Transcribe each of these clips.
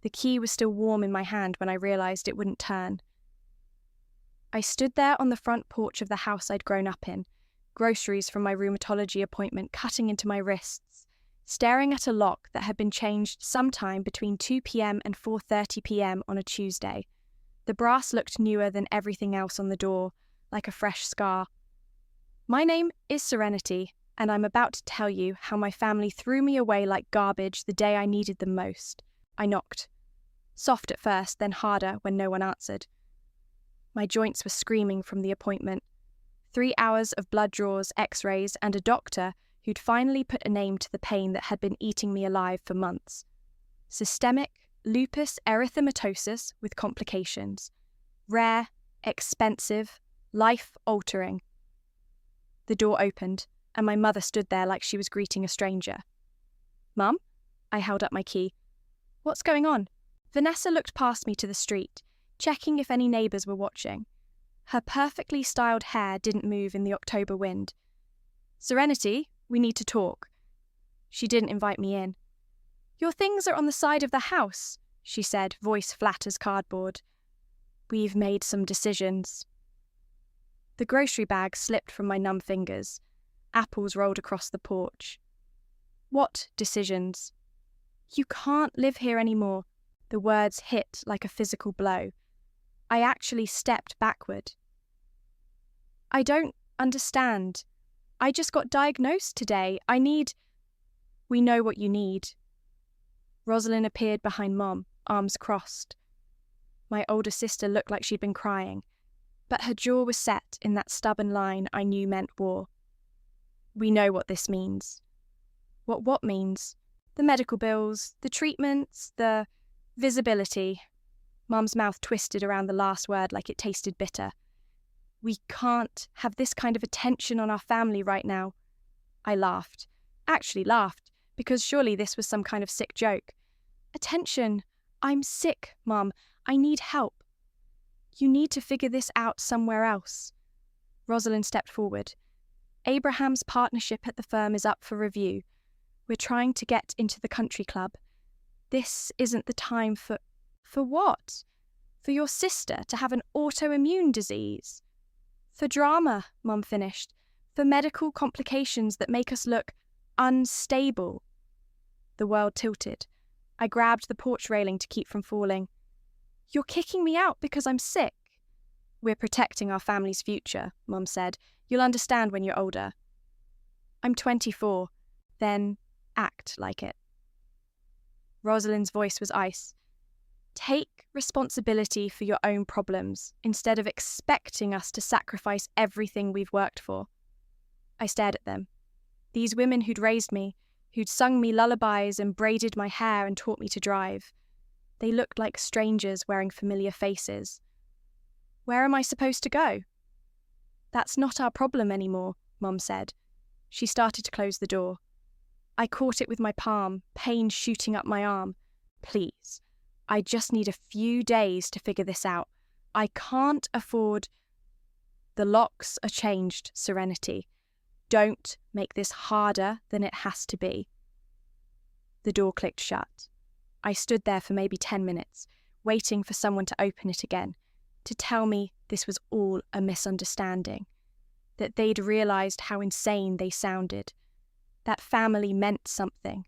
The key was still warm in my hand when I realised it wouldn't turn. I stood there on the front porch of the house I'd grown up in, groceries from my rheumatology appointment cutting into my wrists, staring at a lock that had been changed sometime between 2 p.m. and 4:30 p.m. on a Tuesday. The brass looked newer than everything else on the door, like a fresh scar. My name is Serenity, and I'm about to tell you how my family threw me away like garbage the day I needed them most. I knocked. Soft at first, then harder when no one answered. My joints were screaming from the appointment. 3 hours of blood draws, x-rays, and a doctor who'd finally put a name to the pain that had been eating me alive for months. Systemic lupus erythematosus with complications. Rare, expensive, life-altering. The door opened, and my mother stood there like she was greeting a stranger. "Mum?" I held up my key. "What's going on?" Vanessa looked past me to the street, checking if any neighbours were watching. Her perfectly styled hair didn't move in the October wind. "Serenity, we need to talk." She didn't invite me in. "Your things are on the side of the house," she said, voice flat as cardboard. "We've made some decisions." The grocery bag slipped from my numb fingers. Apples rolled across the porch. "What decisions?" "You can't live here anymore." The words hit like a physical blow. I actually stepped backward. "I don't understand. I just got diagnosed today. I need—" "We know what you need." Rosalind appeared behind Mom, arms crossed. My older sister looked like she'd been crying, but her jaw was set in that stubborn line I knew meant war. "We know what this means." What means?" "The medical bills, the treatments, the visibility." Mum's mouth twisted around the last word like it tasted bitter. "We can't have this kind of attention on our family right now." I laughed. Actually laughed, because surely this was some kind of sick joke. "Attention! I'm sick, Mum. I need help." "You need to figure this out somewhere else." Rosalind stepped forward. "Abraham's partnership at the firm is up for review. We're trying to get into the country club. This isn't the time for..." "For what?" "For your sister to have an autoimmune disease." "For drama," Mum finished. "For medical complications that make us look unstable." The world tilted. I grabbed the porch railing to keep from falling. "You're kicking me out because I'm sick." "We're protecting our family's future," Mum said. "You'll understand when you're older." "I'm 24. Then act like it." Rosalind's voice was ice. "Take responsibility for your own problems instead of expecting us to sacrifice everything we've worked for." I stared at them. These women who'd raised me, who'd sung me lullabies and braided my hair and taught me to drive. They looked like strangers wearing familiar faces. "Where am I supposed to go?" "That's not our problem anymore," Mum said. She started to close the door. I caught it with my palm, pain shooting up my arm. "Please. I just need a few days to figure this out. I can't afford—" "The locks are changed, Serenity. Don't make this harder than it has to be." The door clicked shut. I stood there for maybe 10 minutes, waiting for someone to open it again, to tell me this was all a misunderstanding, that they'd realised how insane they sounded, that family meant something.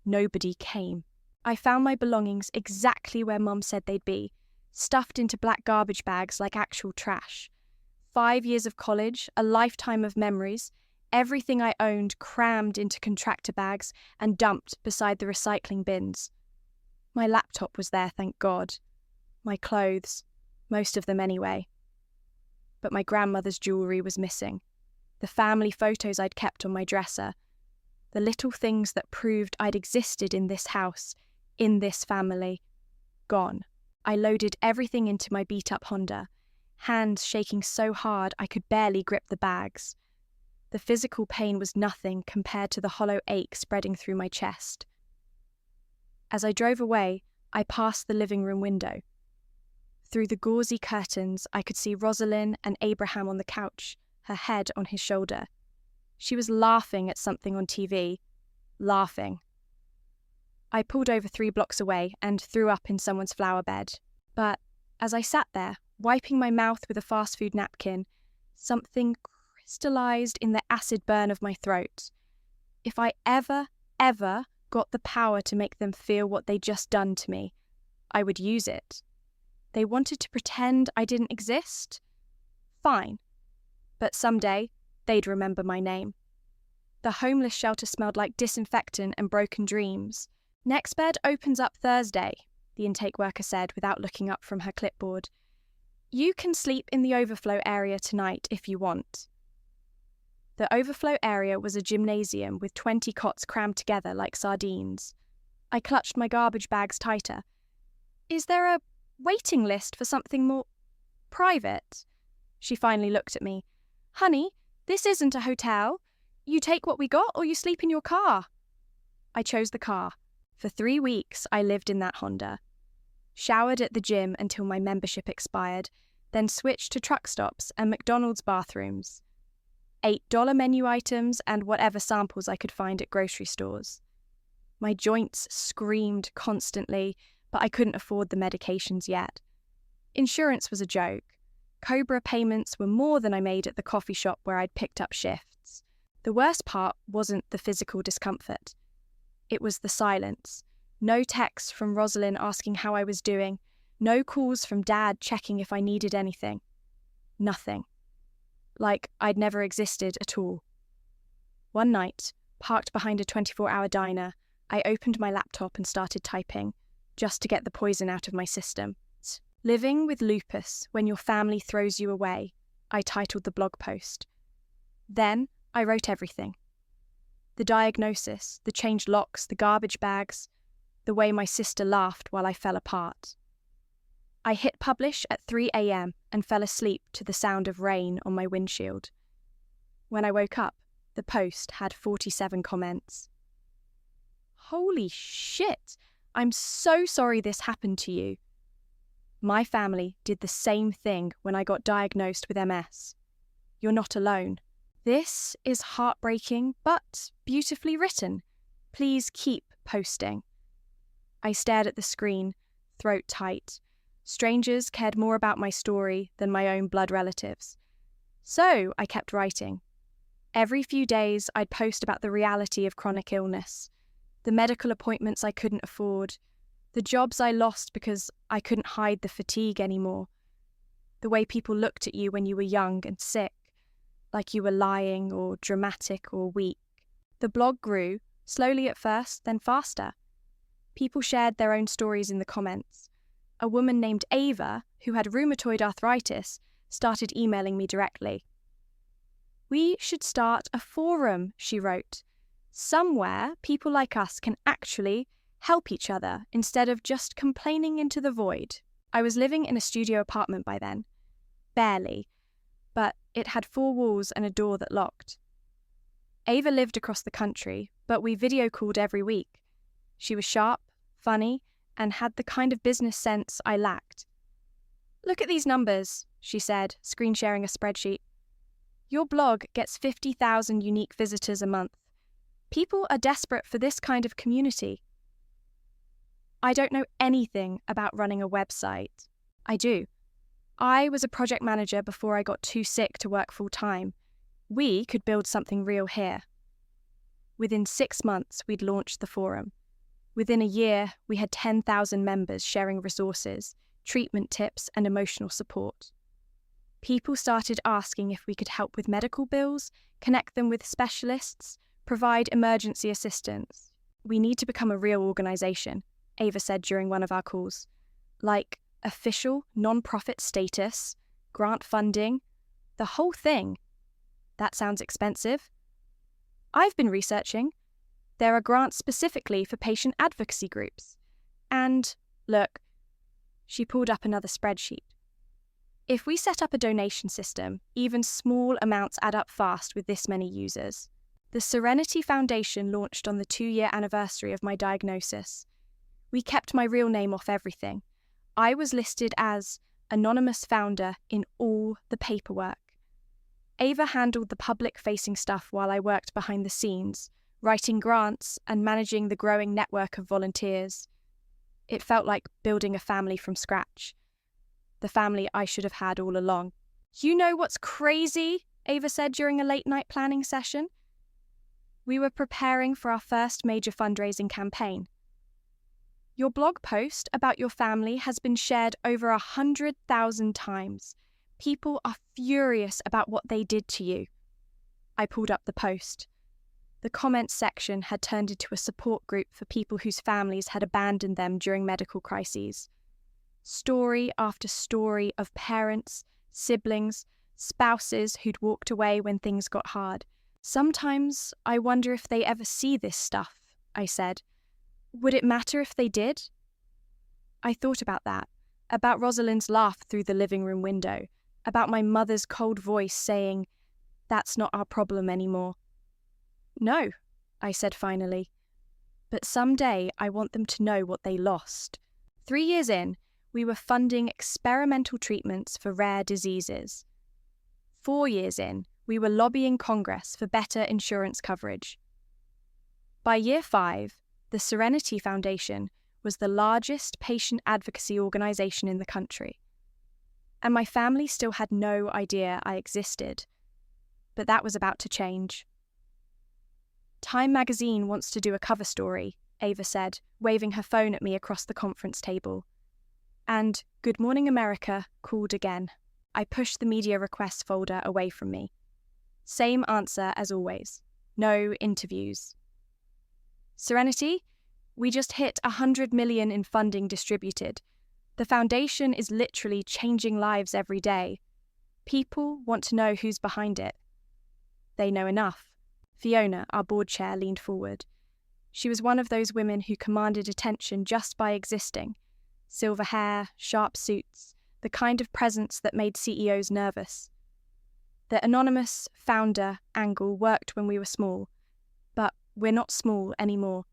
Nobody came. I found my belongings exactly where Mum said they'd be, stuffed into black garbage bags like actual trash. 5 years of college, a lifetime of memories, everything I owned crammed into contractor bags and dumped beside the recycling bins. My laptop was there, thank God. My clothes, most of them anyway. But my grandmother's jewellery was missing. The family photos I'd kept on my dresser. The little things that proved I'd existed in this house, in this family. Gone. I loaded everything into my beat-up Honda, hands shaking so hard I could barely grip the bags. The physical pain was nothing compared to the hollow ache spreading through my chest. As I drove away, I passed the living room window. Through the gauzy curtains, I could see Rosalind and Abraham on the couch, her head on his shoulder. She was laughing at something on TV. Laughing. I pulled over 3 blocks away and threw up in someone's flower bed. But as I sat there, wiping my mouth with a fast food napkin, something crystallized in the acid burn of my throat. If I ever got the power to make them feel what they'd just done to me, I would use it. They wanted to pretend I didn't exist? Fine. But someday, they'd remember my name. The homeless shelter smelled like disinfectant and broken dreams. Next bed opens up Thursday, the intake worker said without looking up from her clipboard. You can sleep in the overflow area tonight if you want. The overflow area was a gymnasium with 20 cots crammed together like sardines. I clutched my garbage bags tighter. Is there a waiting list for something more private? She finally looked at me. Honey, this isn't a hotel. You take what we got or you sleep in your car. I chose the car. For 3 weeks, I lived in that Honda. Showered at the gym until my membership expired, then switched to truck stops and McDonald's bathrooms. $8 menu items and whatever samples I could find at grocery stores. My joints screamed constantly, but I couldn't afford the medications yet. Insurance was a joke. Cobra payments were more than I made at the coffee shop where I'd picked up shifts. The worst part wasn't the physical discomfort. It was the silence. No texts from Rosalind asking how I was doing. No calls from Dad checking if I needed anything. Nothing. Like I'd never existed at all. One night, parked behind a 24-hour diner, I opened my laptop and started typing, just to get the poison out of my system. Living with lupus when your family throws you away, I titled the blog post. Then I wrote everything. The diagnosis, the changed locks, the garbage bags, the way my sister laughed while I fell apart. I hit publish at 3 a.m. and fell asleep to the sound of rain on my windshield. When I woke up, the post had 47 comments. Holy shit! I'm so sorry this happened to you. My family did the same thing when I got diagnosed with MS. You're not alone. This is heartbreaking, but beautifully written. Please keep posting. I stared at the screen, throat tight. Strangers cared more about my story than my own blood relatives. So I kept writing. Every few days, I'd post about the reality of chronic illness, the medical appointments I couldn't afford, the jobs I lost because I couldn't hide the fatigue anymore, the way people looked at you when you were young and sick, like you were lying or dramatic or weak. The blog grew, slowly at first, then faster. People shared their own stories in the comments. A woman named Ava, who had rheumatoid arthritis, started emailing me directly. We should start a forum, she wrote. Somewhere people like us can actually help each other instead of just complaining into the void. I was living in a studio apartment by then. Barely. But it had 4 walls and a door that locked. Ava lived across the country, but we video called every week. She was sharp, funny, and had the kind of business sense I lacked. Look at these numbers, she said, screen sharing a spreadsheet. Your blog gets 50,000 unique visitors a month. People are desperate for this kind of community. I don't know anything about running a website. I do. I was a project manager before I got too sick to work full-time. We could build something real here. Within 6 months, we'd launched the forum. Within a year, we had 10,000 members sharing resources, treatment tips, and emotional support. People started asking if we could help with medical bills, connect them with specialists, provide emergency assistance. We need to become a real organisation, Ava said during one of our calls. Like official, non-profit status, grant funding, the whole thing. That sounds expensive. I've been researching. There are grants specifically for patient advocacy groups. And, look, she pulled up another spreadsheet. If we set up a donation system, even small amounts add up fast with this many users. The Serenity Foundation launched on the 2-year anniversary of my diagnosis. We kept my real name off everything. I was listed as anonymous founder in all the paperwork. Ava handled the public-facing stuff while I worked behind the scenes, writing grants and managing the growing network of volunteers. It felt like building a family from scratch. The family I should have had all along. "You know what's crazy?" Ava said during a late-night planning session. We were preparing for our first major fundraising campaign. "Your blog post about your family has been shared over 100,000 times. People are furious about what they did to you." I pulled up the post. The comments section had turned into a support group for people whose families had abandoned them during medical crises. Story after story of parents, siblings, spouses who'd walked away when things got hard. "Sometimes I wonder if they ever see this stuff," I said. "Would it matter if they did?" I thought about that, about Rosalind's laugh through the living room window, about my mother's cold voice saying, "That's not our problem anymore." "No," I said finally. "But someday I want them to know what they lost." 3 years in, we were funding experimental treatments for rare diseases. 4 years in, we were lobbying Congress for better insurance coverage. By year 5, the Serenity Foundation was the largest patient advocacy organization in the country. And my family still had no idea I existed. But that was about to change. "Time magazine wants to do a cover story," Ava said, waving her phone at me across the conference table. And Good Morning America called again. I pushed the media requests folder away from me. Same answer as always. No interviews. "Serenity, we just hit 100 million in funding distributed. The foundation is literally changing lives every day. People want to know who's behind it." "They know enough." Fiona, our board chair, leaned forward. She was one of those women who commanded attention just by existing. Silver hair, sharp suits, the kind of presence that made CEOs nervous. The anonymous founder angle worked when we were small, but we're not small anymore.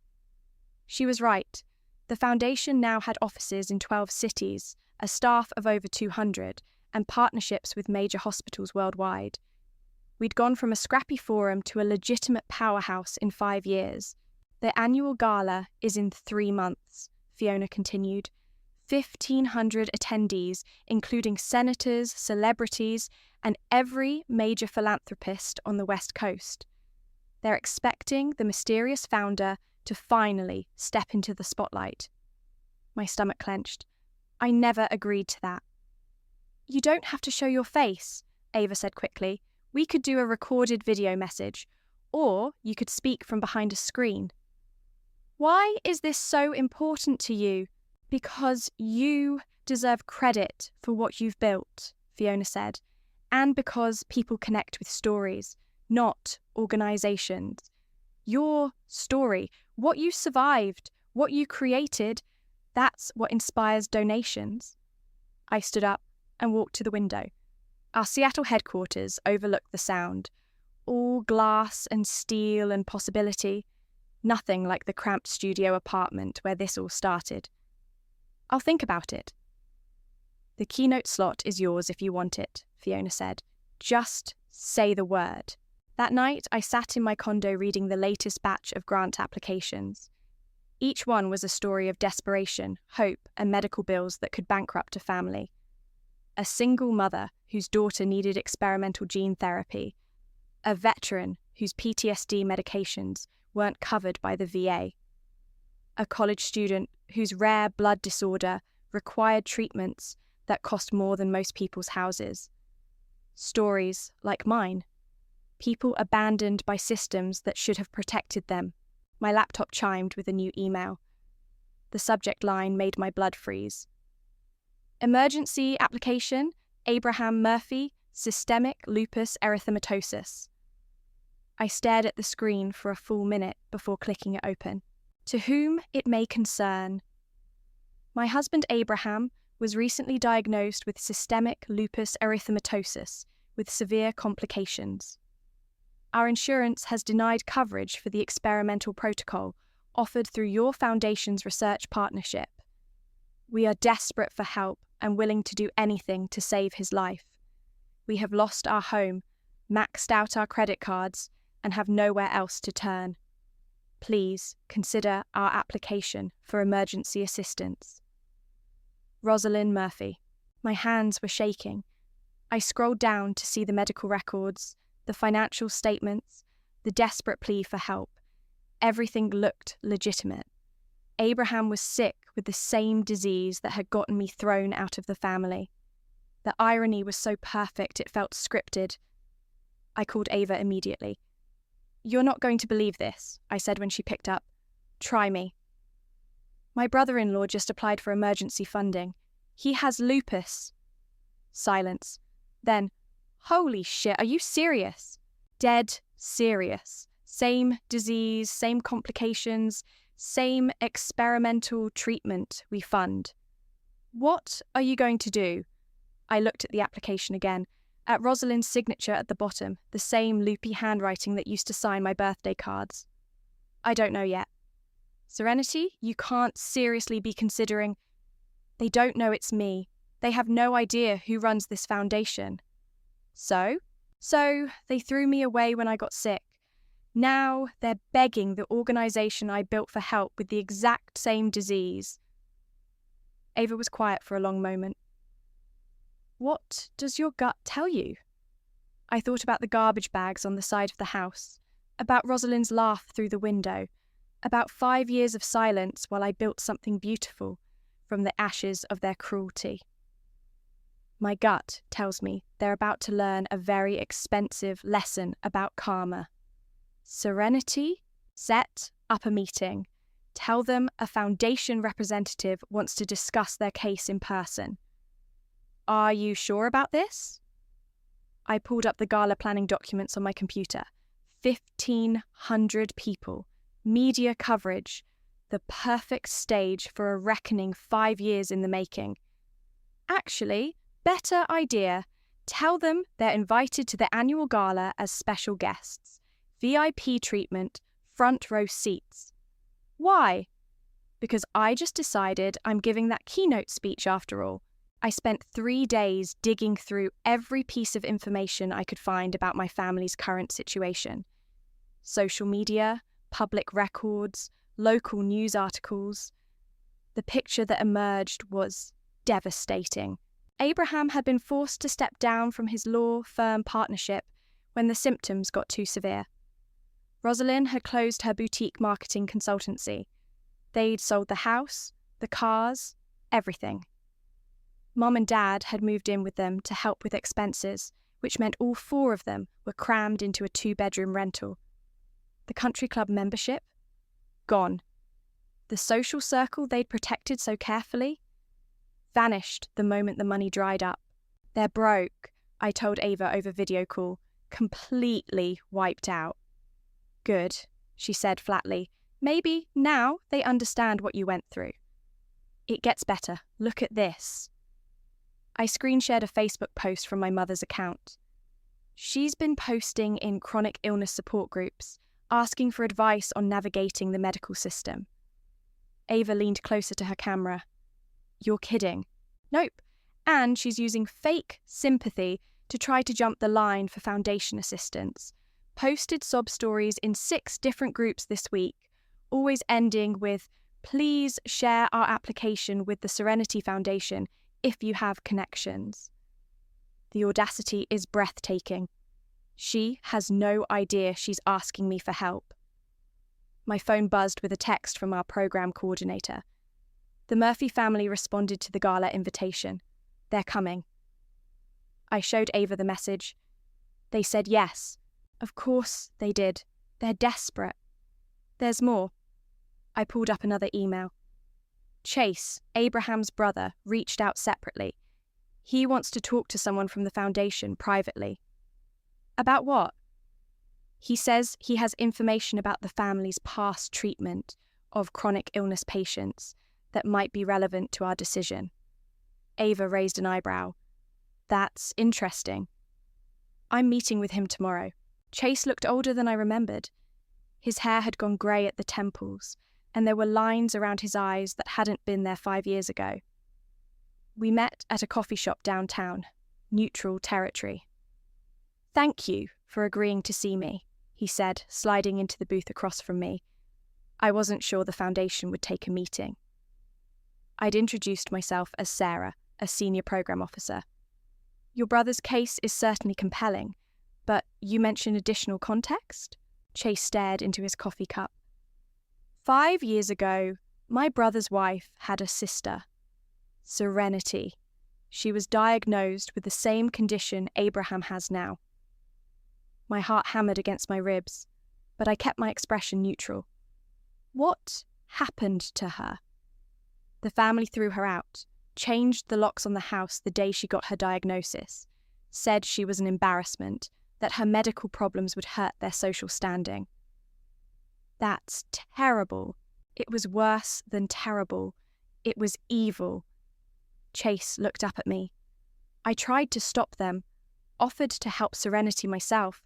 She was right. The foundation now had offices in 12 cities, a staff of over 200, and partnerships with major hospitals worldwide. We'd gone from a scrappy forum to a legitimate powerhouse in 5 years. "The annual gala is in 3 months," Fiona continued. 1,500 attendees, including senators, celebrities, and every major philanthropist on the West Coast. They're expecting the mysterious founder to finally step into the spotlight. My stomach clenched. I never agreed to that. "You don't have to show your face," Ava said quickly. "We could do a recorded video message, or you could speak from behind a screen." "Why is this so important to you?" "Because you deserve credit for what you've built," Fiona said, "and because people connect with stories, not organizations. Your story, what you survived, what you created, that's what inspires donations." I stood up and walked to the window. Our Seattle headquarters overlooked the Sound, all glass and steel and possibility, nothing like the cramped studio apartment where this all started. "I'll think about it." "The keynote slot is yours if you want it," Fiona said. "Just say the word." That night, I sat in my condo reading the latest batch of grant applications. Each one was a story of desperation, hope, and medical bills that could bankrupt a family. A single mother whose daughter needed experimental gene therapy. A veteran whose PTSD medications weren't covered by the VA. A college student whose rare blood disorder required treatments that cost more than most people's houses. Stories like mine. People abandoned by systems that should have protected them. My laptop chimed with a new email. The subject line made my blood freeze. "Emergency application, Abraham Murphy, systemic lupus erythematosus." I stared at the screen for a full minute before clicking it open. "To whom it may concern. My husband Abraham was recently diagnosed with systemic lupus erythematosus with severe complications. Our insurance has denied coverage for the experimental protocol offered through your foundation's research partnership. We are desperate for help and willing to do anything to save his life. We have lost our home, maxed out our credit cards, and have nowhere else to turn. Please consider our application for emergency assistance. Rosalind Murphy. My hands were shaking. I scrolled down to see the medical records, the financial statements, the desperate plea for help. Everything looked legitimate. Abraham was sick with the same disease that had gotten me thrown out of the family. The irony was so perfect it felt scripted. I called Ava immediately. "You're not going to believe this," I said when she picked up. "Try me." "My brother-in-law just applied for emergency funding. He has lupus." Silence. Then, "Holy shit, are you serious?" "Dead serious. Same disease, same complications, same experimental treatment we fund." "What are you going to do?" I looked at the application again, at Rosalind's signature at the bottom, the same loopy handwriting that used to sign my birthday cards. "I don't know yet." "Serenity, you can't seriously be considering—" "They don't know it's me. They have no idea who runs this foundation." So they threw me away when I got sick. Now they're begging the organisation I built for help with the exact same disease. Ava was quiet for a long moment. "What does your gut tell you?" I thought about the garbage bags on the side of the house, about Rosalind's laugh through the window, about 5 years of silence while I built something beautiful from the ashes of their cruelty. My gut tells me they're about to learn a very expensive lesson about karma. Serenity, set up a meeting. Tell them a foundation representative wants to discuss their case in person. "Are you sure about this?" I pulled up the gala planning documents on my computer. 1,500 people, media coverage, the perfect stage for a reckoning 5 years in the making. Actually, better idea. Tell them they're invited to the annual gala as special guests. VIP treatment, front row seats. Why? Because I just decided I'm giving that keynote speech after all. I spent 3 days digging through every piece of information I could find about my family's current situation. Social media, public records, local news articles. The picture that emerged was devastating. Abraham had been forced to step down from his law firm partnership when the symptoms got too severe. Rosalind had closed her boutique marketing consultancy. They'd sold the house, the cars, everything. Mom and Dad had moved in with them to help with expenses, which meant all 4 of them were crammed into a 2-bedroom rental. The country club membership? Gone. The social circle they'd protected so carefully? Vanished the moment the money dried up. "They're broke," I told Ava over video call, "completely wiped out." "Good," she said flatly. "Maybe now they understand what you went through." "It gets better. Look at this." I screen-shared a Facebook post from my mother's account. She's been posting in chronic illness support groups, asking for advice on navigating the medical system. Ava leaned closer to her camera. "You're kidding." "Nope. And she's using fake sympathy to try to jump the line for foundation assistance. Posted sob stories in 6 different groups this week, always ending with, 'Please share our application with the Serenity Foundation if you have connections.' The audacity is breathtaking. She has no idea she's asking me for help. My phone buzzed with a text from our program coordinator. The Murphy family responded to the gala invitation. They're coming. I showed Ava the message. They said yes. Of course they did. They're desperate. There's more. I pulled up another email. Chase, Abraham's brother, reached out separately. He wants to talk to someone from the foundation privately. About what? He says he has information about the family's past treatment of chronic illness patients that might be relevant to our decision. Ava raised an eyebrow. That's interesting. I'm meeting with him tomorrow. Chase looked older than I remembered. His hair had gone grey at the temples, and there were lines around his eyes that hadn't been there 5 years ago. We met at a coffee shop downtown, neutral territory. Thank you for agreeing to see me, he said, sliding into the booth across from me. I wasn't sure the foundation would take a meeting. I'd introduced myself as Sarah, a senior program officer. Your brother's case is certainly compelling, but you mentioned additional context? Chase stared into his coffee cup. 5 years ago, my brother's wife had a sister, Serenity. She was diagnosed with the same condition Abraham has now. My heart hammered against my ribs, but I kept my expression neutral. What happened to her? The family threw her out, changed the locks on the house the day she got her diagnosis, said she was an embarrassment, that her medical problems would hurt their social standing. That's terrible. It was worse than terrible. It was evil. Chase looked up at me. I tried to stop them, offered to help Serenity myself,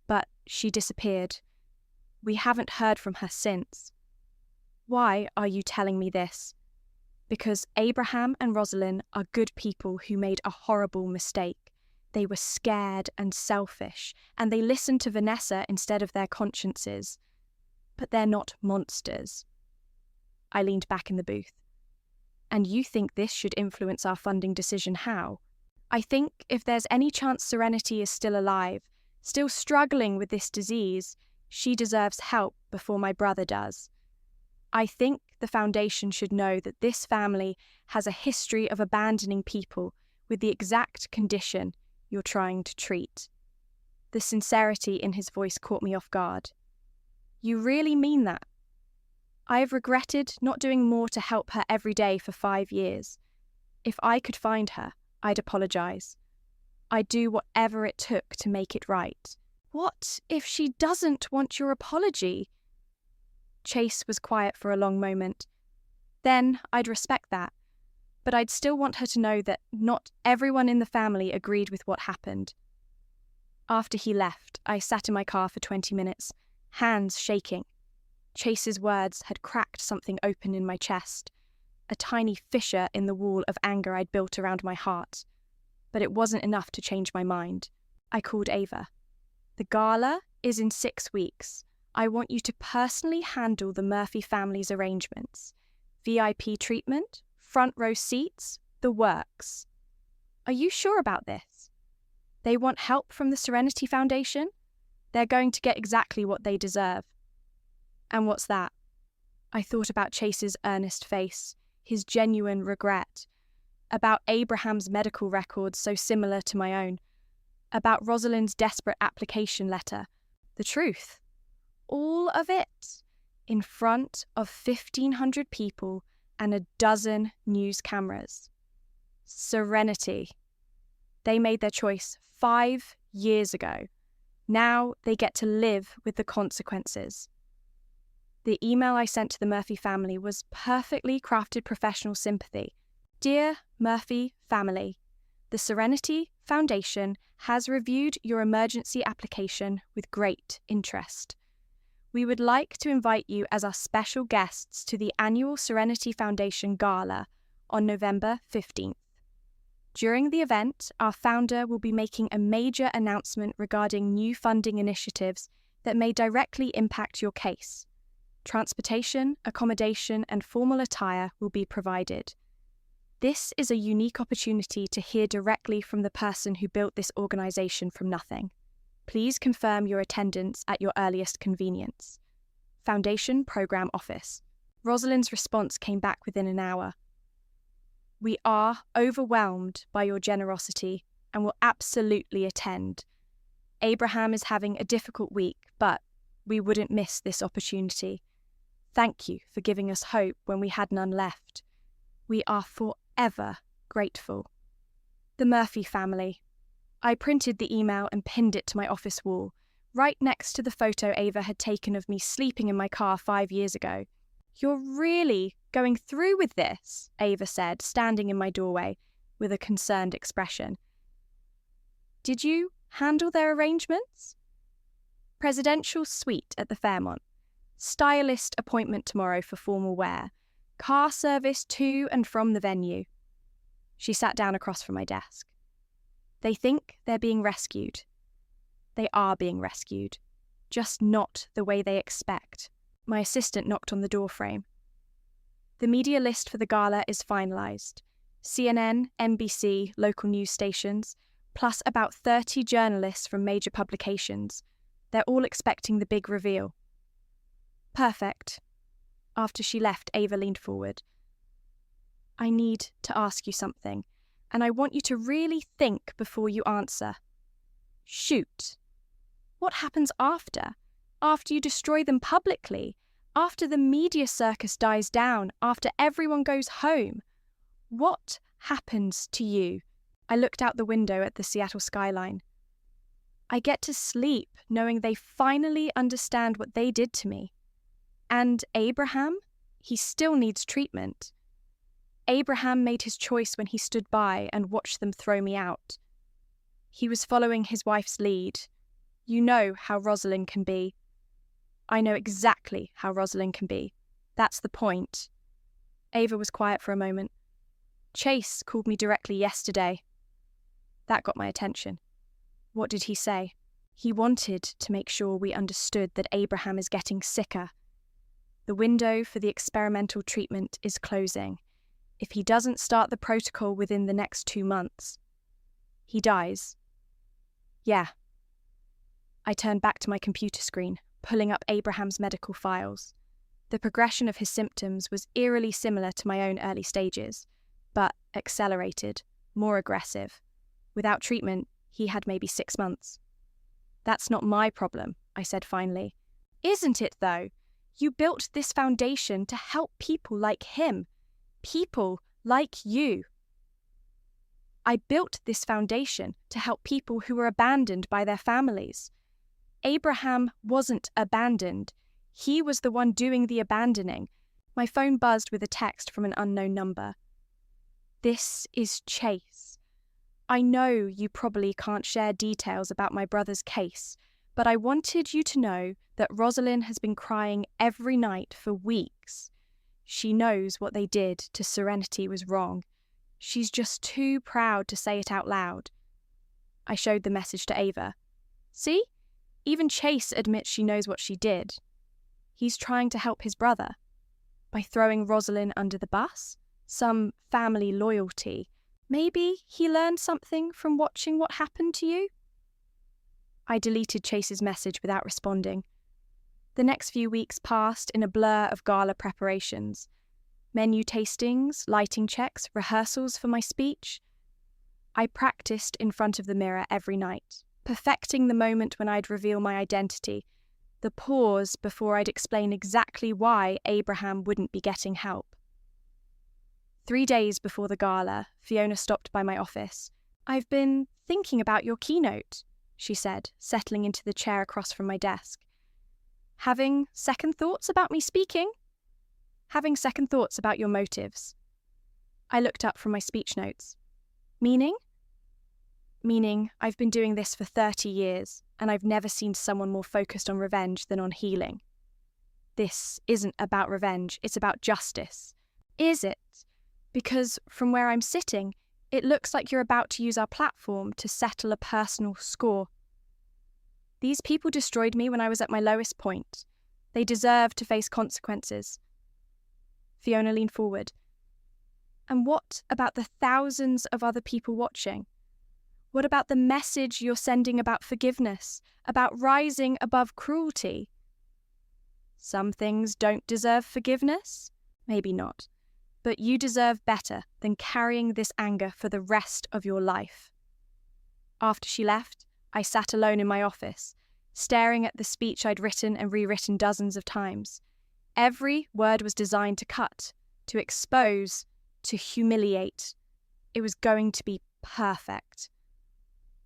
but she disappeared. We haven't heard from her since. Why are you telling me this? Because Abraham and Rosalind are good people who made a horrible mistake. They were scared and selfish, and they listened to Vanessa instead of their consciences. But they're not monsters. I leaned back in the booth. And you think this should influence our funding decision how? I think if there's any chance Serenity is still alive, still struggling with this disease, she deserves help before my brother does. I think the foundation should know that this family has a history of abandoning people with the exact condition you're trying to treat. The sincerity in his voice caught me off guard. You really mean that? I have regretted not doing more to help her every day for 5 years. If I could find her, I'd apologize. I'd do whatever it took to make it right. What if she doesn't want your apology? Chase was quiet for a long moment. Then I'd respect that, but I'd still want her to know that not everyone in the family agreed with what happened. After he left, I sat in my car for 20 minutes, hands shaking. Chase's words had cracked something open in my chest, a tiny fissure in the wall of anger I'd built around my heart. But it wasn't enough to change my mind. I called Ava. The gala is in 6 weeks. I want you to personally handle the Murphy family's arrangements. VIP treatment, front row seats, the works. Are you sure about this? They want help from the Serenity Foundation? They're going to get exactly what they deserve. And what's that? I thought about Chase's earnest face, his genuine regret, about Abraham's medical records so similar to my own, about Rosalind's desperate application letter, the truth. All of it, in front of 1,500 people and a dozen news cameras. Serenity. They made their choice 5 years ago. Now they get to live with the consequences. The email I sent to the Murphy family was perfectly crafted professional sympathy. Dear Murphy family, the Serenity Foundation has reviewed your emergency application with great interest. We would like to invite you as our special guests to the annual Serenity Foundation Gala on November 15th. During the event, our founder will be making a major announcement regarding new funding initiatives that may directly impact your case. Transportation, accommodation, and formal attire will be provided. This is a unique opportunity to hear directly from the person who built this organisation from nothing. Please confirm your attendance at your earliest convenience. Foundation Programme Office. Rosalind's response came back within an hour. We are overwhelmed by your generosity and will absolutely attend. Abraham is having a difficult week, but we wouldn't miss this opportunity. Thank you for giving us hope when we had none left. We are forever grateful. The Murphy family. I printed the email and pinned it to my office wall, right next to the photo Ava had taken of me sleeping in my car 5 years ago. You're really going through with this, Ava said, standing in my doorway with a concerned expression. Did you handle their arrangements? Presidential suite at the Fairmont. Stylist appointment tomorrow for formal wear. Car service to and from the venue. She sat down across from my desk. They think they're being rescued. They are being rescued, just not the way they expect. My assistant knocked on the doorframe. The media list for the gala is finalised. CNN, NBC, local news stations, plus about 30 journalists from major publications. They're all expecting the big reveal. Perfect. After she left, Ava leaned forward. I need to ask you something, and I want you to really think before you answer. Shoot. What happens after? After you destroy them publicly? After the media circus dies down? After everyone goes home? What happens to you? I looked out the window at the Seattle skyline. I get to sleep knowing they finally understand what they did to me. And Abraham? He still needs treatment. Abraham made his choice when he stood by and watched them throw me out. He was following his wife's lead. You know how Rosalind can be. I know exactly how Rosalind can be. That's the point. Ava was quiet for a moment. Chase called me directly yesterday. That got my attention. What did he say? He wanted to make sure we understood that Abraham is getting sicker. The window for the experimental treatment is closing. If he doesn't start the protocol within the next 2 months, he dies. Yeah. I turned back to my computer screen, pulling up Abraham's medical files. The progression of his symptoms was eerily similar to my own early stages, but accelerated, more aggressive. Without treatment, he had maybe 6 months. That's not my problem, I said finally. Isn't it, though? You built this foundation to help people like him. People like you. I built this foundation to help people who were abandoned by their families. Abraham wasn't abandoned. He was the one doing the abandoning. My phone buzzed with a text from an unknown number. This is Chase. I know you probably can't share details about my brother's case, but I wanted you to know that Rosalind has been crying every night for weeks. She knows what they did to Serenity was wrong. She's just too proud to say it out loud. I showed the message to Ava. See? Even Chase admits she knows what she did. He's trying to help his brother. By throwing Rosalind under the bus? Some family loyalty. Maybe he learned something from watching what happened to you? I deleted Chase's message without responding. The next few weeks passed in a blur of gala preparations. Menu tastings, lighting checks, rehearsals for my speech. I practiced in front of the mirror every night, perfecting the moment when I'd reveal my identity, the pause before I'd explain exactly why Abraham wouldn't be getting help. 3 days before the gala, Fiona stopped by my office. I've been thinking about your keynote, she said, settling into the chair across from my desk. Having second thoughts about me speaking? Having second thoughts about your motives. I looked up from my speech notes. Meaning? Meaning I've been doing this for 30 years, and I've never seen someone more focused on revenge than on healing. This isn't about revenge, it's about justice. Is it? Because from where I'm sitting, it looks like you're about to use our platform to settle a personal score. These people destroyed me when I was at my lowest point. They deserve to face consequences. Fiona leaned forward. And what about the thousands of other people watching? What about the message you're sending about forgiveness, about rising above cruelty? Some things don't deserve forgiveness? Maybe not. But you deserve better than carrying this anger for the rest of your life. After she left, I sat alone in my office, staring at the speech I'd written and rewritten dozens of times. Every word was designed to cut, to expose, to humiliate. It was going to be perfect.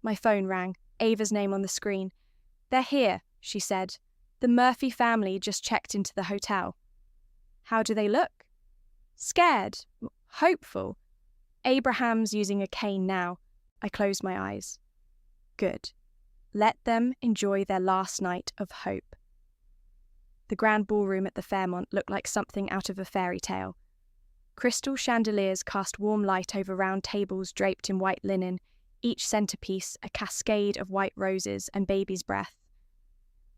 My phone rang, Ava's name on the screen. They're here, she said. The Murphy family just checked into the hotel. How do they look? Scared, hopeful. Abraham's using a cane now. I closed my eyes. Good. Let them enjoy their last night of hope. The grand ballroom at the Fairmont looked like something out of a fairy tale. Crystal chandeliers cast warm light over round tables draped in white linen, each centerpiece a cascade of white roses and baby's breath.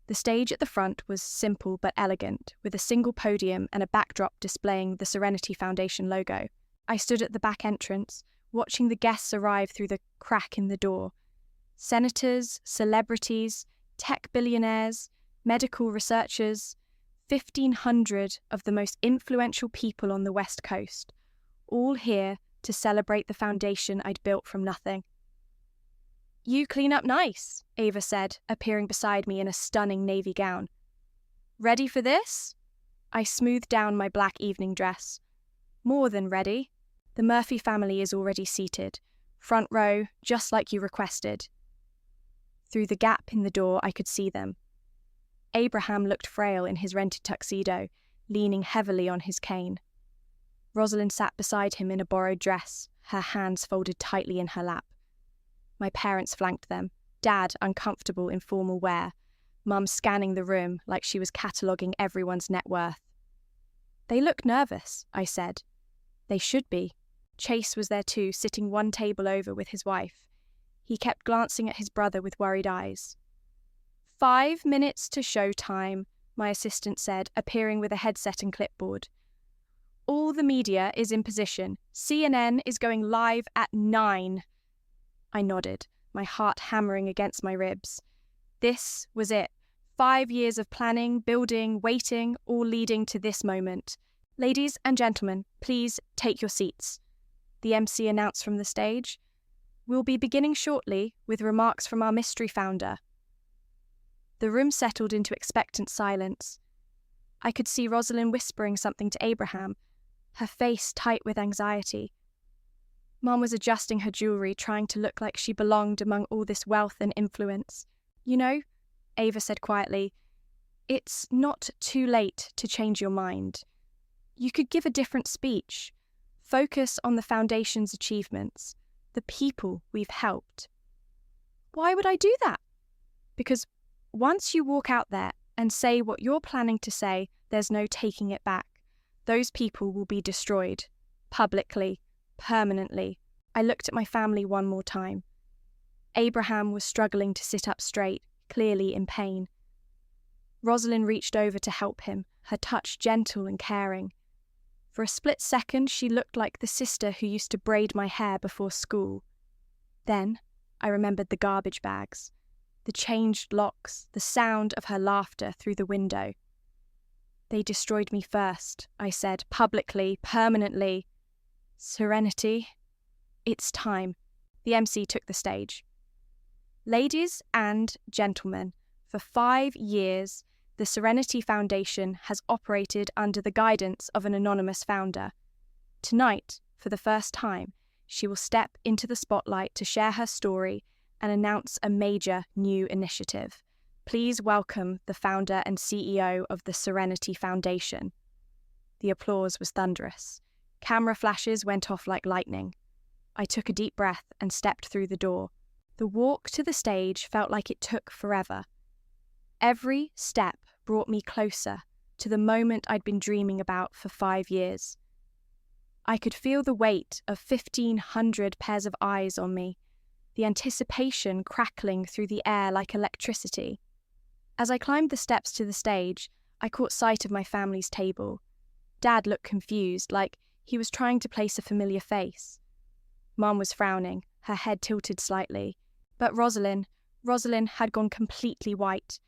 The The stage at the front was simple but elegant, with a single podium and a backdrop displaying the Serenity Foundation logo. I stood at the back entrance, watching the guests arrive through the crack in the door. Senators, celebrities, tech billionaires, medical researchers, 1,500 of the most influential people on the West Coast, all here to celebrate the foundation I'd built from nothing. "You clean up nice," Ava said, appearing beside me in a stunning navy gown. "Ready for this?" I smoothed down my black evening dress. "More than ready. The Murphy family is already seated. Front row, just like you requested." Through the gap in the door, I could see them. Abraham looked frail in his rented tuxedo, leaning heavily on his cane. Rosalind sat beside him in a borrowed dress, her hands folded tightly in her lap. My parents flanked them, Dad uncomfortable in formal wear, Mum scanning the room like she was cataloguing everyone's net worth. "They look nervous," I said. "They should be." Chase was there too, sitting one table over with his wife. He kept glancing at his brother with worried eyes. 5 minutes to show time, my assistant said, appearing with a headset and clipboard. "All the media is in position. CNN is going live at 9. I nodded, my heart hammering against my ribs. This was it. 5 years of planning, building, waiting, all leading to this moment. "Ladies and gentlemen, please take your seats," the MC announced from the stage. "We'll be beginning shortly with remarks from our mystery founder." The room settled into expectant silence. I could see Rosalind whispering something to Abraham, her face tight with anxiety. Mom was adjusting her jewellery, trying to look like she belonged among all this wealth and influence. "You know," Ava said quietly, "it's not too late to change your mind. You could give a different speech. Focus on the foundation's achievements, the people we've helped." "Why would I do that?" "Because once you walk out there and say what you're planning to say, there's no taking it back. Those people will be destroyed. Publicly. Permanently." I looked at my family one more time. Abraham was struggling to sit up straight, clearly in pain. Rosalind reached over to help him, her touch gentle and caring. For a split second, she looked like the sister who used to braid my hair before school. Then I remembered the garbage bags, the changed locks, the sound of her laughter through the window. "They destroyed me first," I said, "publicly, permanently. Serenity, it's time." The MC took the stage. "Ladies and gentlemen, for 5 years, the Serenity Foundation has operated under the guidance of an anonymous founder. Tonight, for the first time, she will step into the spotlight to share her story and announce a major new initiative. Please welcome the founder and CEO of the Serenity Foundation." The applause was thunderous. Camera flashes went off like lightning. I took a deep breath and stepped through the door. The walk to the stage felt like it took forever. Every step brought me closer to the moment I'd been dreaming about for 5 years. I could feel the weight of 1,500 pairs of eyes on me, the anticipation crackling through the air like electricity. As I climbed the steps to the stage, I caught sight of my family's table. Dad looked confused, like he was trying to place a familiar face. Mom was frowning, her head tilted slightly. But Rosalind had gone completely white.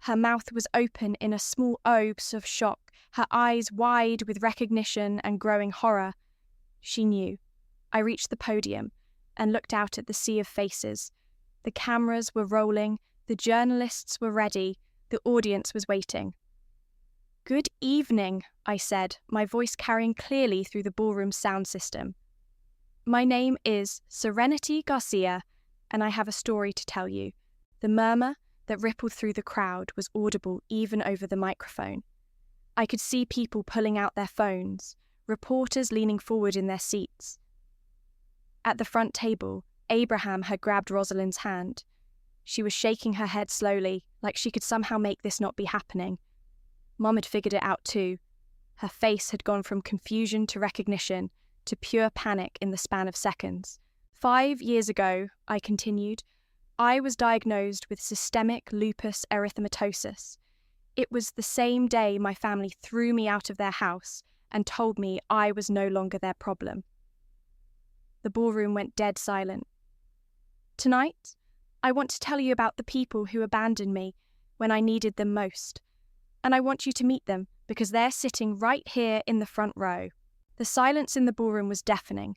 Her mouth was open in a small O of shock, her eyes wide with recognition and growing horror. She knew. I reached the podium and looked out at the sea of faces. The cameras were rolling, the journalists were ready, the audience was waiting. "Good evening," I said, my voice carrying clearly through the ballroom sound system. "My name is Serenity Garcia, and I have a story to tell you." The murmur that rippled through the crowd was audible even over the microphone. I could see people pulling out their phones, reporters leaning forward in their seats. At the front table, Abraham had grabbed Rosalind's hand. She was shaking her head slowly, like she could somehow make this not be happening. Mom had figured it out too. Her face had gone from confusion to recognition to pure panic in the span of seconds. 5 years ago, I continued, I was diagnosed with systemic lupus erythematosus. It was the same day my family threw me out of their house and told me I was no longer their problem. The ballroom went dead silent. Tonight, I want to tell you about the people who abandoned me when I needed them most. And I want you to meet them because they're sitting right here in the front row. The silence in the ballroom was deafening.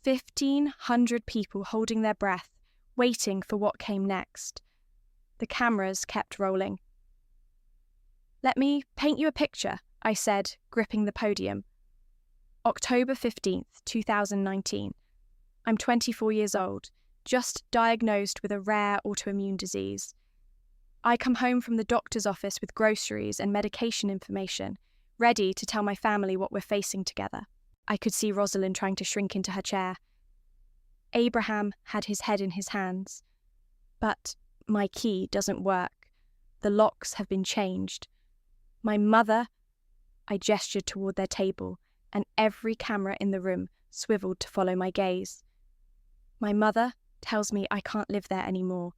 1,500 people holding their breath, waiting for what came next. The cameras kept rolling. "Let me paint you a picture," I said, gripping the podium. October 15th, 2019. I'm 24 years old, just diagnosed with a rare autoimmune disease. I come home from the doctor's office with groceries and medication information, ready to tell my family what we're facing together. I could see Rosalind trying to shrink into her chair. Abraham had his head in his hands. But my key doesn't work. The locks have been changed. My mother, I gestured toward their table, and every camera in the room swiveled to follow my gaze. My mother tells me I can't live there anymore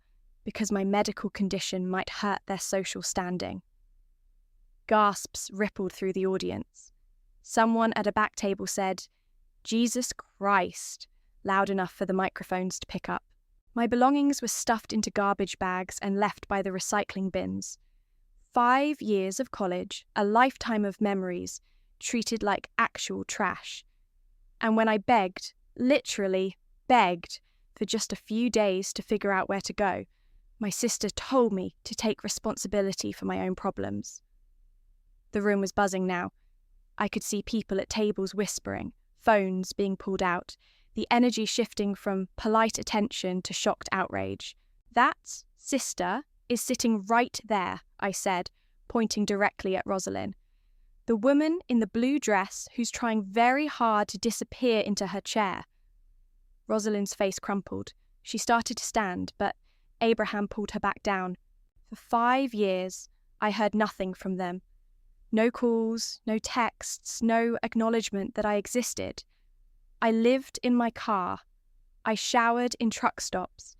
because my medical condition might hurt their social standing. Gasps rippled through the audience. Someone at a back table said, "Jesus Christ," loud enough for the microphones to pick up. My belongings were stuffed into garbage bags and left by the recycling bins. 5 years of college, a lifetime of memories, treated like actual trash. And when I begged, literally begged, for just a few days to figure out where to go, my sister told me to take responsibility for my own problems. The room was buzzing now. I could see people at tables whispering, phones being pulled out, the energy shifting from polite attention to shocked outrage. "That sister is sitting right there," I said, pointing directly at Rosalind. "The woman in the blue dress who's trying very hard to disappear into her chair." Rosalind's face crumpled. She started to stand, but Abraham pulled her back down. For 5 years, I heard nothing from them. No calls, no texts, no acknowledgement that I existed. I lived in my car. I showered in truck stops.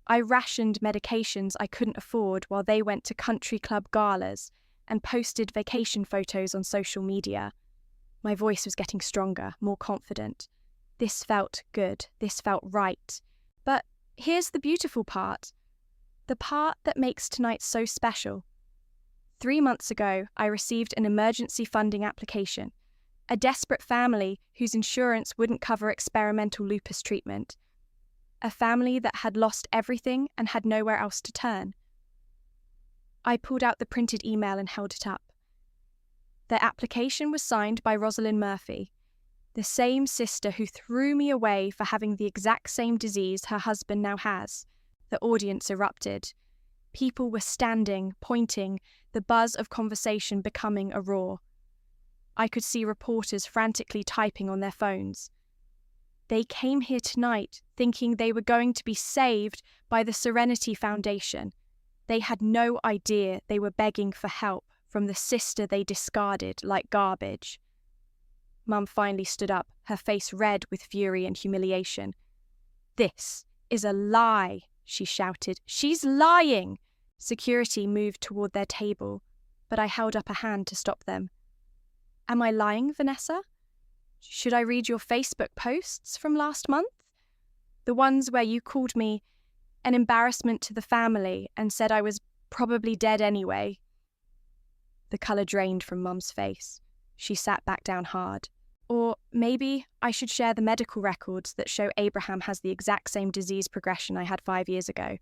I rationed medications I couldn't afford while they went to country club galas and posted vacation photos on social media. My voice was getting stronger, more confident. This felt good. This felt right. But here's the beautiful part. The part that makes tonight so special. 3 months ago, I received an emergency funding application. A desperate family whose insurance wouldn't cover experimental lupus treatment. A family that had lost everything and had nowhere else to turn. I pulled out the printed email and held it up. The application was signed by Rosalind Murphy, the same sister who threw me away for having the exact same disease her husband now has. The audience erupted. People were standing, pointing, the buzz of conversation becoming a roar. I could see reporters frantically typing on their phones. They came here tonight thinking they were going to be saved by the Serenity Foundation. They had no idea they were begging for help from the sister they discarded like garbage. Mum finally stood up, her face red with fury and humiliation. "This is a lie," she shouted. "She's lying!" Security moved toward their table, but I held up a hand to stop them. "Am I lying, Vanessa? Should I read your Facebook posts from last month? The ones where you called me an embarrassment to the family and said I was probably dead anyway." The colour drained from Mum's face. She sat back down hard. "Or maybe I should share the medical records that show Abraham has the exact same disease progression I had 5 years ago.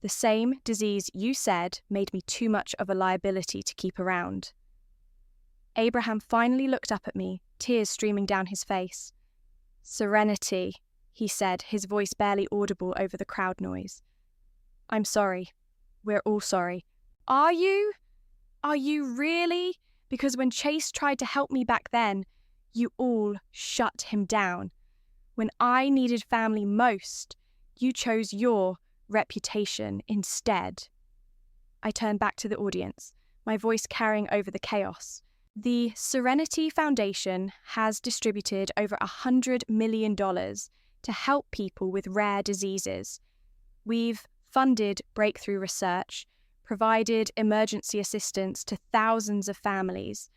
The same disease you said made me too much of a liability to keep around." Abraham finally looked up at me, tears streaming down his face. "Serenity," he said, his voice barely audible over the crowd noise. "I'm sorry. We're all sorry." "Are you? Are you really? Because when Chase tried to help me back then, you all shut him down. When I needed family most, you chose your reputation instead." I turned back to the audience, my voice carrying over the chaos. "The Serenity Foundation has distributed over $100 million to help people with rare diseases. We've funded breakthrough research, provided emergency assistance to thousands of families,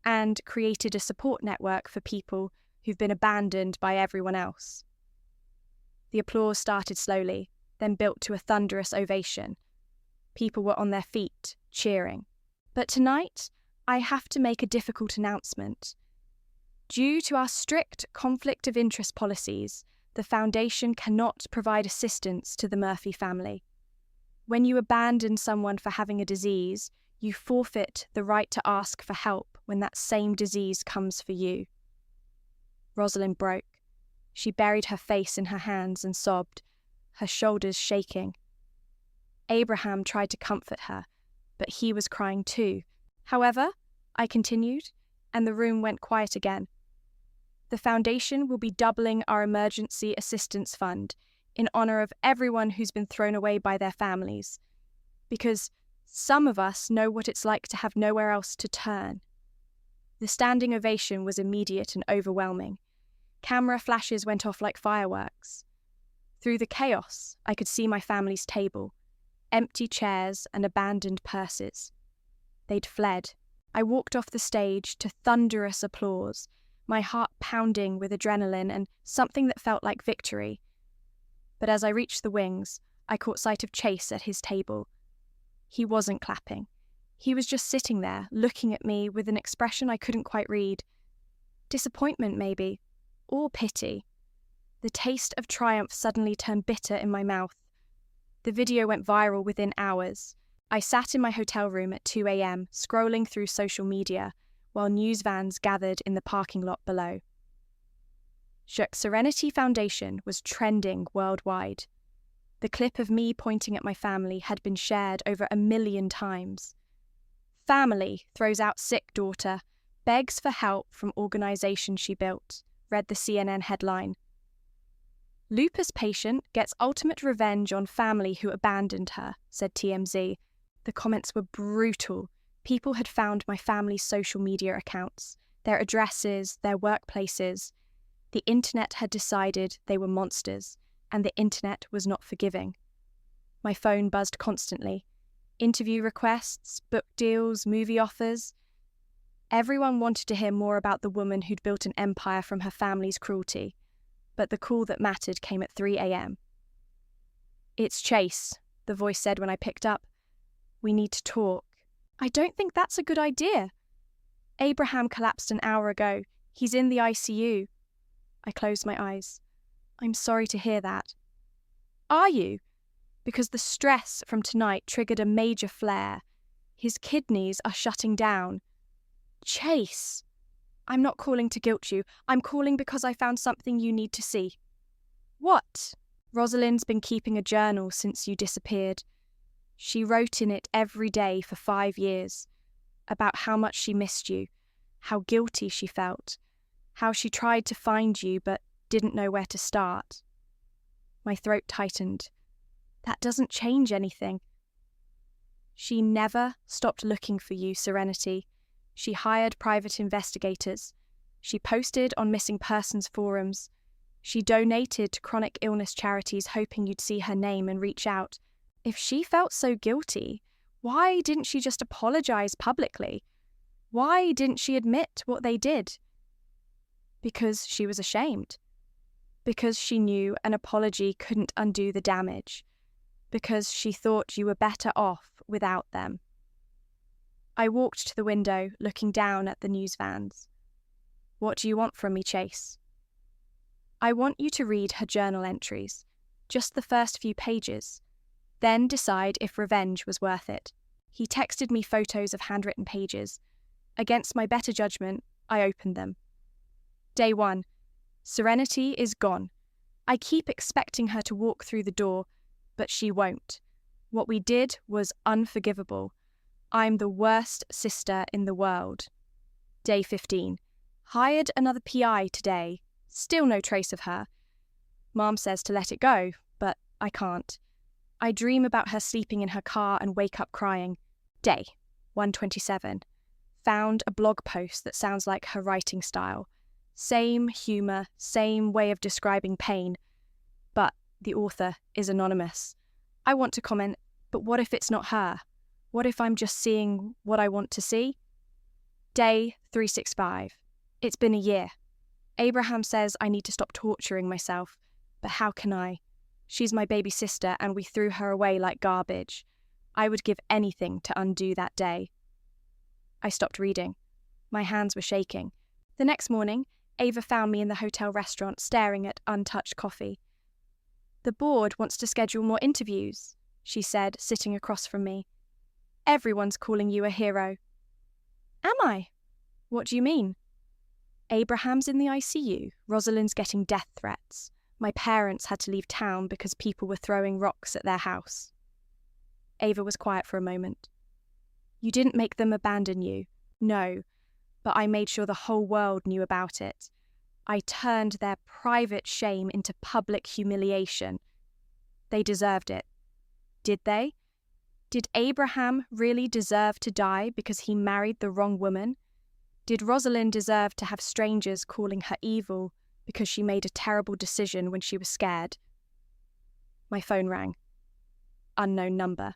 and created a support network for people who've been abandoned by everyone else. The applause started slowly, then built to a thunderous ovation. People were on their feet, cheering. But tonight, I have to make a difficult announcement. Due to our strict conflict of interest policies, the Foundation cannot provide assistance to the Murphy family. When you abandon someone for having a disease, you forfeit the right to ask for help when that same disease comes for you. Rosalind broke. She buried her face in her hands and sobbed, her shoulders shaking. Abraham tried to comfort her, but he was crying too. However, I continued, and the room went quiet again. The Foundation will be doubling our emergency assistance fund in honor of everyone who's been thrown away by their families, because some of us know what it's like to have nowhere else to turn. The standing ovation was immediate and overwhelming. Camera flashes went off like fireworks. Through the chaos, I could see my family's table, empty chairs and abandoned purses. They'd fled. I walked off the stage to thunderous applause, my heart pounding with adrenaline and something that felt like victory. But as I reached the wings, I caught sight of Chase at his table. He wasn't clapping. He was just sitting there, looking at me with an expression I couldn't quite read. Disappointment, maybe, or pity. The taste of triumph suddenly turned bitter in my mouth. The video went viral within hours. I sat in my hotel room at 2 a.m., scrolling through social media, while news vans gathered in the parking lot below. Serenity Foundation was trending worldwide. The clip of me pointing at my family had been shared over 1 million times. Family throws out sick daughter, begs for help from organisation she built, read the CNN headline. Lupus patient gets ultimate revenge on family who abandoned her, said TMZ. The comments were brutal. People had found my family's social media accounts, their addresses, their workplaces. The internet had decided they were monsters, and the internet was not forgiving. My phone buzzed constantly. Interview requests, book deals, movie offers. Everyone wanted to hear more about the woman who'd built an empire from her family's cruelty. But the call that mattered came at 3 a.m. "It's Chase," the voice said when I picked up. "We need to talk." "I don't think that's a good idea. Abraham collapsed an hour ago. He's in the ICU. I closed my eyes. "I'm sorry to hear that." "Are you?" "Because the stress from tonight triggered a major flare. His kidneys are shutting down." "Chase!" "I'm not calling to guilt you. I'm calling because I found something you need to see." "What?" "Rosalind's been keeping a journal since you disappeared. She wrote in it every day for 5 years, about how much she missed you, how guilty she felt, how she tried to find you but didn't know where to start." My throat tightened. "That doesn't change anything." "She never stopped looking for you, Serenity. She hired private investigators. She posted on missing persons forums. She donated to chronic illness charities hoping you'd see her name and reach out. If she felt so guilty, why didn't she just apologize publicly? Why didn't she admit what they did?" "Because she was ashamed. Because she knew an apology couldn't undo the damage. Because she thought you were better off without them." I walked to the window, looking down at the news vans. "What do you want from me, Chase?" "I want you to read her journal entries, just the first few pages. Then decide if revenge was worth it." He texted me photos of handwritten pages. Against my better judgment, I opened them. Day 1. Serenity is gone. I keep expecting her to walk through the door, but she won't. What we did was unforgivable. I'm the worst sister in the world. Day 15. Hired another PI today. Still no trace of her. Mom says to let it go, but I can't. I dream about her sleeping in her car and wake up crying. Day 127. Found a blog post that sounds like her writing style. Same humour, same way of describing pain. But the author is anonymous. I want to comment, but what if it's not her? What if I'm just seeing what I want to see? Day 365. It's been a year. Abraham says I need to stop torturing myself, but how can I? She's my baby sister and we threw her away like garbage. I would give anything to undo that day. I stopped reading. My hands were shaking. The next morning, Ava found me in the hotel restaurant staring at untouched coffee. The board wants to schedule more interviews, she said, sitting across from me. Everyone's calling you a hero. Am I? What do you mean? Abraham's in the ICU. Rosalind's getting death threats. My parents had to leave town because people were throwing rocks at their house. Ava was quiet for a moment. You didn't make them abandon you. No, but I made sure the whole world knew about it. I turned their private shame into public humiliation. They deserved it. Did they? Did Abraham really deserve to die because he married the wrong woman? Did Rosalind deserve to have strangers calling her evil because she made a terrible decision when she was scared? My phone rang. Unknown number.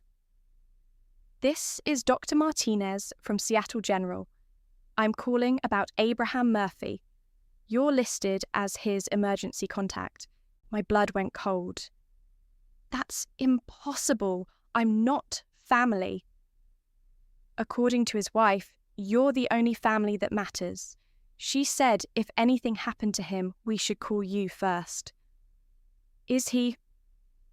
This is Dr. Martinez from Seattle General. I'm calling about Abraham Murphy. You're listed as his emergency contact. My blood went cold. That's impossible. I'm not family. According to his wife, you're the only family that matters. She said if anything happened to him, we should call you first. Is he?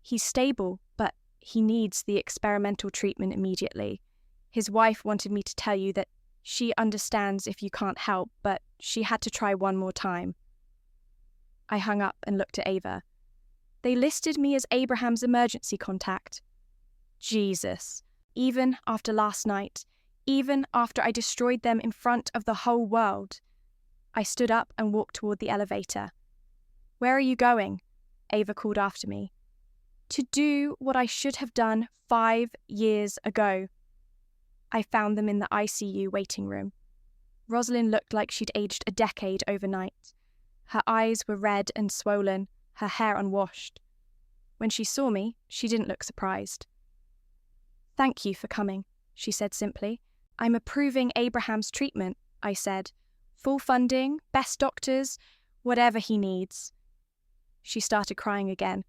He's stable, but he needs the experimental treatment immediately. His wife wanted me to tell you that she understands if you can't help, but she had to try one more time. I hung up and looked at Ava. They listed me as Abraham's emergency contact. Jesus. Even after last night, even after I destroyed them in front of the whole world. I stood up and walked toward the elevator. Where are you going? Ava called after me. To do what I should have done 5 years ago. I found them in the ICU waiting room. Rosalind looked like she'd aged a decade overnight. Her eyes were red and swollen, her hair unwashed. When she saw me, she didn't look surprised. Thank you for coming, she said simply. I'm approving Abraham's treatment, I said. Full funding, best doctors, whatever he needs. She started crying again.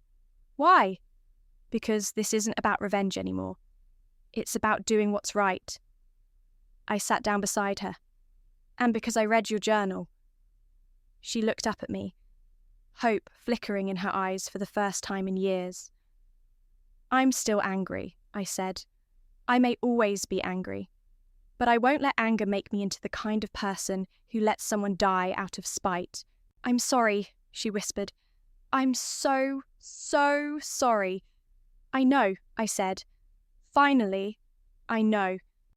Why? Because this isn't about revenge anymore. It's about doing what's right. I sat down beside her. And because I read your journal. She looked up at me, hope flickering in her eyes for the first time in years. I'm still angry, I said. I may always be angry. But I won't let anger make me into the kind of person who lets someone die out of spite. I'm sorry, she whispered. I'm so sorry. I know, I said. Finally, I know.